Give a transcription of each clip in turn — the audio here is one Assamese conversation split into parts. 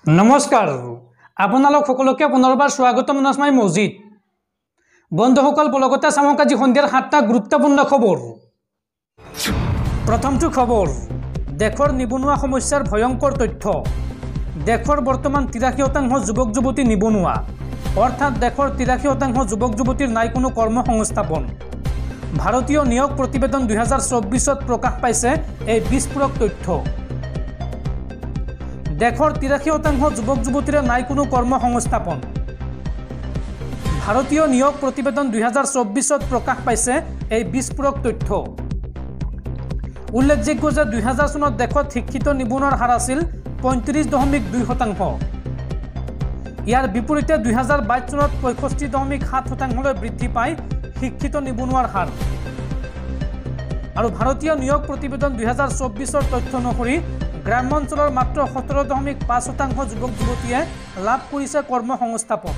নমস্কাৰ আপোনালোক সকলোকে পুনৰবাৰ স্বাগতম জনাই মজিদ বন্ধুসকল বলগতে চামক আজি সন্ধিয়াৰ 7টা গুৰুত্বপূৰ্ণ খবৰ। প্ৰথমটো খবৰ দেশৰ নিবনুৱা সমস্যাৰ ভয়ংকৰ তথ্য। দেশৰ বৰ্তমান 83% যুৱক যুৱতী নিবনুৱা, অৰ্থাৎ দেশৰ 83% যুৱক যুৱতীৰ নাই কোনো কৰ্মসংস্থাপন। ভাৰতীয় নিয়োগ প্ৰতিবেদন 2024ত প্ৰকাশ পাইছে এই বিস্ফোৰক তথ্য। দেশৰ 83% যুৱক যুৱতীৰে নাই কোনো কৰ্মসংস্থাপন। ভাৰতীয় নিয়োগ প্ৰতিবেদন 2024ত প্ৰকাশ পাইছে এই বিস্ফোৰক তথ্য। উল্লেখযোগ্য যে 2000 চনত দেশত শিক্ষিত নিবনুৱাৰ হাৰ আছিল 35.2%। ইয়াৰ বিপৰীতে 2022 চনত 65.7%লৈ বৃদ্ধি পায় শিক্ষিত নিবনুৱাৰ হাৰ। আৰু ভাৰতীয় নিয়োগ প্ৰতিবেদন 2024ৰ তথ্য অনুসৰি গ্ৰাম্য অঞ্চলৰ মাত্ৰ 17.5% যুৱক যুৱতীয়ে লাভ কৰিছে কৰ্মসংস্থাপন।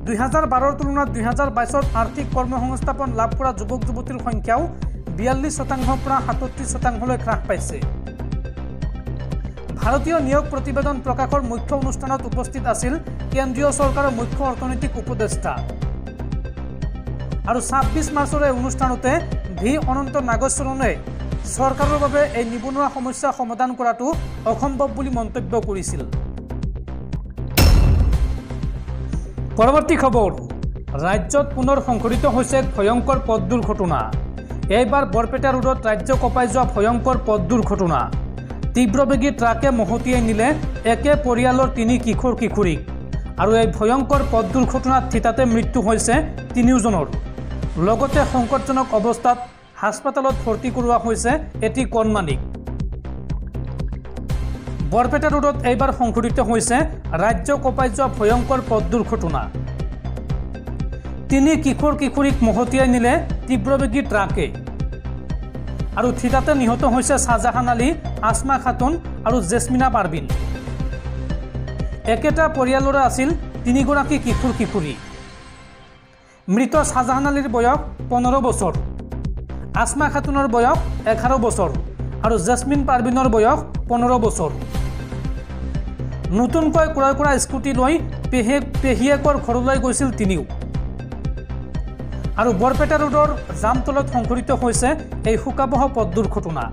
2012ৰ তুলনাত 2022ত আৰ্থিক কৰ্মসংস্থাপন লাভ কৰা যুৱক যুৱতীৰ সংখ্যাও 42%ৰ পৰা 37%লৈ হ্ৰাস পাইছে। ভাৰতীয় নিয়োগ প্ৰতিবেদন প্ৰকাশৰ মুখ্য অনুষ্ঠানত উপস্থিত আছিল কেন্দ্ৰীয় চৰকাৰৰ মুখ্য অৰ্থনৈতিক উপদেষ্টা। আৰু 26 মাৰ্চৰ এই অনুষ্ঠানতে ভি অনন্ত নাগেশ্বৰণে চৰকাৰৰ বাবে এই নিবনুৱা সমস্যা সমাধান কৰাটো অসম্ভৱ বুলি মন্তব্য কৰিছিল। পৰৱৰ্তী খবৰ ৰাজ্যত পুনৰ সংঘটিত হৈছে ভয়ংকৰ পথ দুৰ্ঘটনা। এইবাৰ বৰপেটা ৰোডত ৰাজ্য কঁপাই যোৱা ভয়ংকৰ পথ দুৰ্ঘটনা। তীব্ৰবেগী ট্ৰাকে মহতিয়াই নিলে একে পৰিয়ালৰ 3 কিশোৰ কিশোৰীক। আৰু এই ভয়ংকৰ পথ দুৰ্ঘটনাত থিতাতে মৃত্যু হৈছে 3জনৰ। লগতে সংকটজনক অৱস্থাত হাস্পাতালত ভৰ্তি কৰোৱা হৈছে এটি কণমানিক। বৰপেটা ৰোডত এইবাৰ সংঘটিত হৈছে ৰাজ্য কঁপাই যোৱা ভয়ংকৰ পথ দুৰ্ঘটনা। 3 কিশোৰ কিশোৰীক মহতিয়াই নিলে তীব্ৰবেগী ট্ৰাকে। আৰু থিতাতে নিহত হৈছে শাহজাহান আলী, আসমা খাতুন আৰু জেছমিনা পাৰবিন। একেটা পৰিয়ালৰে আছিল 3 গৰাকী কিশোৰ কিশোৰী। মৃত শাহজাহান আলীৰ বয়স 15 বছৰ, আসমা খাতুনৰ বয়স 11 বছৰ আৰু জেছমিন পাৰবিনৰ বয়স 15 বছৰ। নতুনকৈ ক্ৰয় কৰা স্কুটি লৈ পেহীয়েকৰ ঘৰলৈ গৈছিল তিনিও। আৰু বৰপেটা ৰোডৰ জামতলত সংঘটিত হৈছে এই শোকাবহ পথ দুৰ্ঘটনা।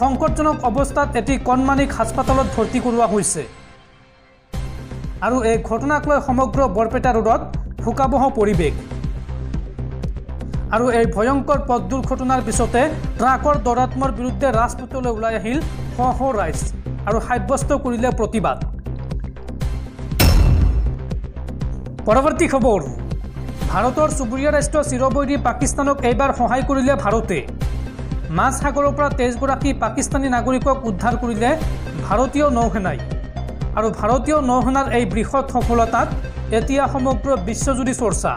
সংকটজনক অৱস্থাত এটি কণমানিক হাস্পাতালত ভৰ্তি কৰোৱা হৈছে। আৰু এই ঘটনাক লৈ সমগ্ৰ বৰপেটা ৰোডত শোকাবহ পৰিৱেশ। আৰু এই ভয়ংকৰ পথ দুৰ্ঘটনাৰ পিছতে ট্ৰাকৰ দৌৰাত্মৰ বিৰুদ্ধে ৰাজপথলৈ ওলাই আহিল শ ৰাইজ আৰু সাব্যস্ত কৰিলে প্ৰতিবাদ। পৰৱৰ্তী খবৰ ভাৰতৰ চুবুৰীয়া ৰাষ্ট্ৰ চিৰবৈৰী পাকিস্তানক এইবাৰ সহায় কৰিলে ভাৰতে। মাজ সাগৰৰ পৰা 23 গৰাকী পাকিস্তানী নাগৰিকক উদ্ধাৰ কৰিলে ভাৰতীয় নৌসেনাই। আৰু ভাৰতীয় নৌসেনাৰ এই বৃহৎ সফলতাত এতিয়া সমগ্ৰ বিশ্বজুৰি চৰ্চা।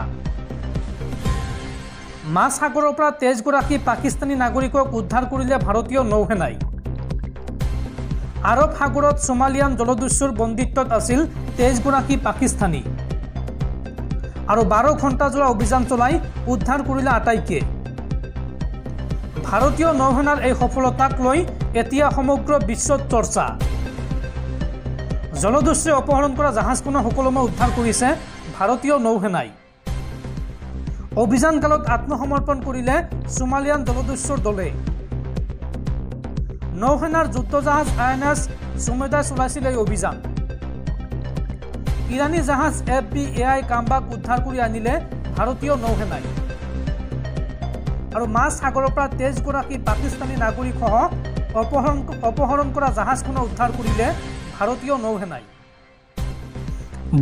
মাজ সাগৰৰ পৰা 23 গৰাকী পাকিস্তানী নাগৰিকক উদ্ধাৰ কৰিলে ভাৰতীয় নৌসেনাই। আৰৱ সাগৰত সোমালিয়ান জলদস্যুৰ বন্দীত্বত আছিল 23 গৰাকী পাকিস্তানী। আৰু 12 ঘণ্টাজোৰা অভিযান চলাই উদ্ধাৰ কৰিলে আটাইকে। ভাৰতীয় নৌসেনাৰ এই সফলতাক লৈ এতিয়া সমগ্ৰ বিশ্বত চৰ্চা। জলদস্যুৱে অপহৰণ কৰা জাহাজখনৰ সকলোমে উদ্ধাৰ কৰিছে ভাৰতীয় নৌসেনাই। অভিযানকালত আত্মসমৰ্পণ কৰিলে সোমালিয়ান জলদস্যুৰ দলে। নৌসেনাৰ যুদ্ধজাহাজ INS সুমেদাই চলাইছিল এই অভিযান। ইৰাণী জাহাজ FBI কাম্বাক উদ্ধাৰ কৰি আনিলে ভাৰতীয় নৌসেনাই। আৰু মাজ সাগৰৰ পৰা 23 গৰাকী পাকিস্তানী নাগৰিকসহ অপহৰণ কৰা জাহাজখনৰ উদ্ধাৰ কৰিলে ভাৰতীয় নৌসেনাই।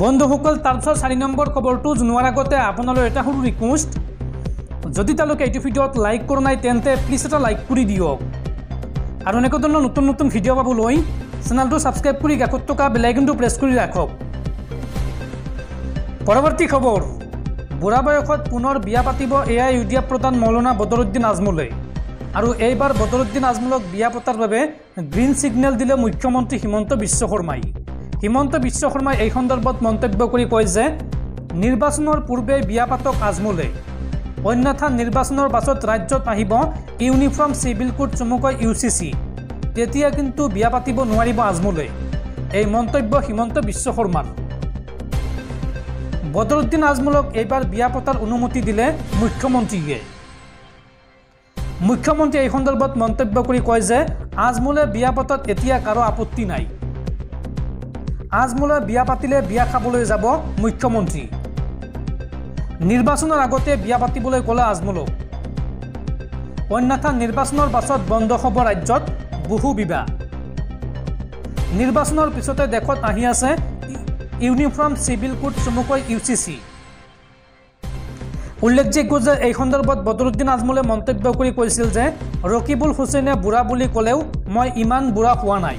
বন্ধুসকল তাৰপিছত 4 নম্বৰ খবৰটো জনোৱাৰ আগতে আপোনালৈ এটা সৰু ৰিকুৱেষ্ট, যদি তেওঁলোকে এইটো ভিডিঅ'ত লাইক কৰা নাই তেন্তে প্লিজ এটা লাইক কৰি দিয়ক। আৰু এনেকুৱা ধৰণৰ নতুন নতুন ভিডিঅ' পাবলৈ চেনেলটো ছাবস্ক্ৰাইব কৰি কাষত থকা বেল আইকনটো প্ৰেছ কৰি ৰাখক। পৰৱৰ্তী খবৰ বুঢ়া বয়সত পুনৰ বিয়া পাতিব AIUDF প্ৰধান মৌলানা বদৰুদ্দিন আজমলে। আৰু এইবাৰ বদৰুদ্দিন আজমলক বিয়া পতাৰ বাবে গ্ৰীণ ছিগনেল দিলে মুখ্যমন্ত্ৰী হিমন্ত বিশ্ব শৰ্মাই। হিমন্ত বিশ্ব শৰ্মাই এই সন্দৰ্ভত মন্তব্য কৰি কয় যে নিৰ্বাচনৰ পূৰ্বে বিয়া পাতক আজমলে, অন্যথা নিৰ্বাচনৰ পাছত ৰাজ্যত আহিব ইউনিফৰ্ম চিভিল কোড চমুকৈ UCC। তেতিয়া কিন্তু বিয়া পাতিব নোৱাৰিব আজমলে। এই মন্তব্য হিমন্ত বিশ্ব শৰ্মাৰ। বদৰুদ্দিন আজমলক এইবাৰ বিয়া পতাৰ অনুমতি দিলে মুখ্যমন্ত্ৰীয়ে। মুখ্যমন্ত্ৰীয়ে এই সন্দৰ্ভত মন্তব্য কৰি কয় যে আজমলে বিয়া পতাত এতিয়া কাৰো আপত্তি নাই। আজমলে বিয়া পাতিলে বিয়া খাবলৈ যাব মুখ্যমন্ত্ৰী। নিৰ্বাচনৰ আগতে বিয়া পাতিবলৈ ক'লে আজমলক। অন্যথা নিৰ্বাচনৰ পাছত বন্ধ হ'ব ৰাজ্যত বহু বিবাহ। নিৰ্বাচনৰ পিছতে দেশত আহি আছে ইউনিফৰ্ম চিভিল কোড চমুকৈ UCC। উল্লেখযোগ্য যে এই সন্দৰ্ভত বদৰুদ্দিন আজমলে মন্তব্য কৰি কৈছিল যে ৰকিবুল হুছেইনে বুঢ়া বুলি ক'লেও মই ইমান বুঢ়া হোৱা নাই,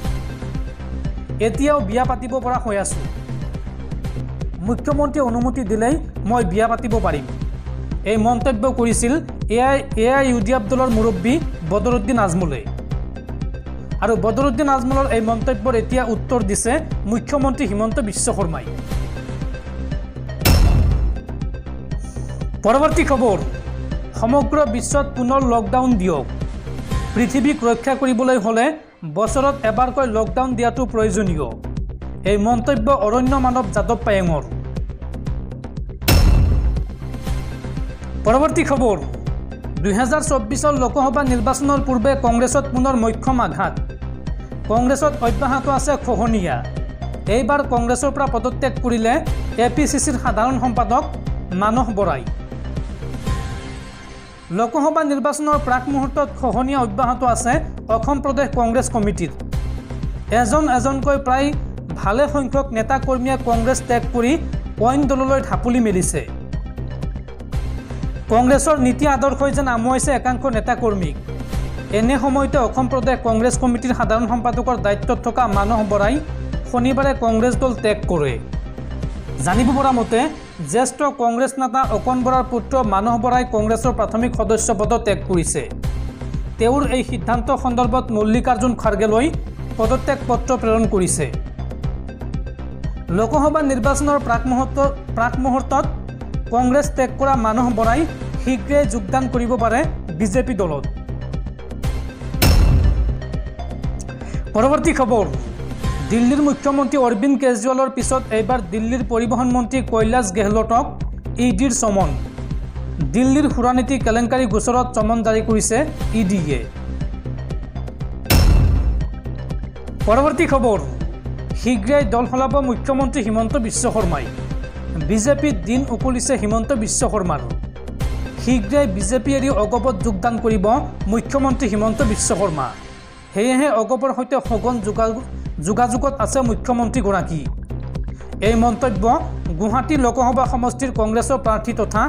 এতিয়াও বিয়া পাতিব পৰা হৈ আছো। মুখ্যমন্ত্ৰীয়ে অনুমতি দিলেই মই বিয়া পাতিব পাৰিম। এই মন্তব্য কৰিছিল AIUDF দলৰ মুৰব্বী বদৰুদ্দিন আজমলে। আৰু বদৰুদ্দিন আজমলৰ এই মন্তব্যৰ এতিয়া উত্তৰ দিছে মুখ্যমন্ত্ৰী হিমন্ত বিশ্ব শৰ্মাই। পৰৱৰ্তী খবৰ, সমগ্ৰ বিশ্বত পুনৰ লকডাউন দিয়ক। পৃথিৱীক ৰক্ষা কৰিবলৈ হ'লে বছৰত এবাৰকৈ লকডাউন দিয়াটো প্ৰয়োজনীয়। এই মন্তব্য অৰণ্য মানৱ যাদৱ পায়েঙৰ। পৰৱৰ্তী খবৰ, 2024 লোকসভা নিৰ্বাচনৰ পূৰ্বে কংগ্ৰেছত পুনৰ মক্ষম আঘাত। কংগ্ৰেছত অব্যাহত আছে খহনীয়া। এইবাৰ কংগ্ৰেছৰ পৰা পদত্যাগ কৰিলে APCCৰ সাধাৰণ সম্পাদক মানস বৰাই। লোকসভা নিৰ্বাচনৰ প্ৰাক মুহূৰ্তত খহনীয়া অব্যাহত আছে অসম প্ৰদেশ কংগ্ৰেছ কমিটিৰ। এজনকৈ প্ৰায় ভালে সংখ্যক নেতা কৰ্মীয়ে কংগ্ৰেছ ত্যাগ কৰি অইন দললৈ ঢাপলি মেলিছে। কংগ্ৰেছৰ নীতি আদৰ্শই যেন আমুৱাইছে একাংশ নেতা কৰ্মীক। এনে সময়তে অসম প্ৰদেশ কংগ্ৰেছ কমিটিৰ সাধাৰণ সম্পাদকৰ দায়িত্বত থকা মানস বৰাই শনিবাৰে কংগ্ৰেছ দল ত্যাগ কৰে। জানিব পৰা মতে জ্যেষ্ঠ কংগ্ৰেছ নেতা অকণ বৰাৰ পুত্ৰ মানস বৰাই কংগ্ৰেছৰ প্ৰাথমিক সদস্য পদ ত্যাগ কৰিছে। তেওঁৰ এই সিদ্ধান্ত সন্দৰ্ভত মল্লিকাৰ্জুন খাৰ্গেলৈ পদত্যাগ পত্ৰ প্ৰেৰণ কৰিছে। লোকসভা নিৰ্বাচনৰ প্ৰাক মুহূৰ্তত কংগ্ৰেছ ত্যাগ কৰা মানস বৰাই শীঘ্ৰেই যোগদান কৰিব পাৰে বিজেপি দলত। পৰৱৰ্তী খবৰ, দিল্লীৰ মুখ্যমন্ত্ৰী অৰবিন্দ কেজৰিৱালৰ পিছত এইবাৰ দিল্লীৰ পৰিবহণ মন্ত্ৰী কৈলাশ গেহলটক EDৰ চমন। দিল্লীৰ সুৰানীতি কেলেংকাৰী গোচৰত চমন জাৰি কৰিছে EDয়ে। পৰৱৰ্তী খবৰ, শীঘ্ৰেই দল সলাব মুখ্যমন্ত্ৰী হিমন্ত বিশ্ব শৰ্মাই। বিজেপিত দিন উকলিছে হিমন্ত বিশ্ব শৰ্মাৰ। শীঘ্ৰেই বিজেপি এৰি অগপত যোগদান কৰিব মুখ্যমন্ত্ৰী হিমন্ত বিশ্ব শৰ্মা। সেয়েহে অগপৰ সৈতে সঘন যোগাযোগত আছে মুখ্যমন্ত্ৰীগৰাকী। এই মন্তব্য গুৱাহাটী লোকসভা সমষ্টিৰ কংগ্ৰেছৰ প্ৰাৰ্থী তথা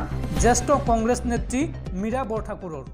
জ্যেষ্ঠ কংগ্ৰেছ নেত্ৰী মীৰা বৰঠাকুৰৰ।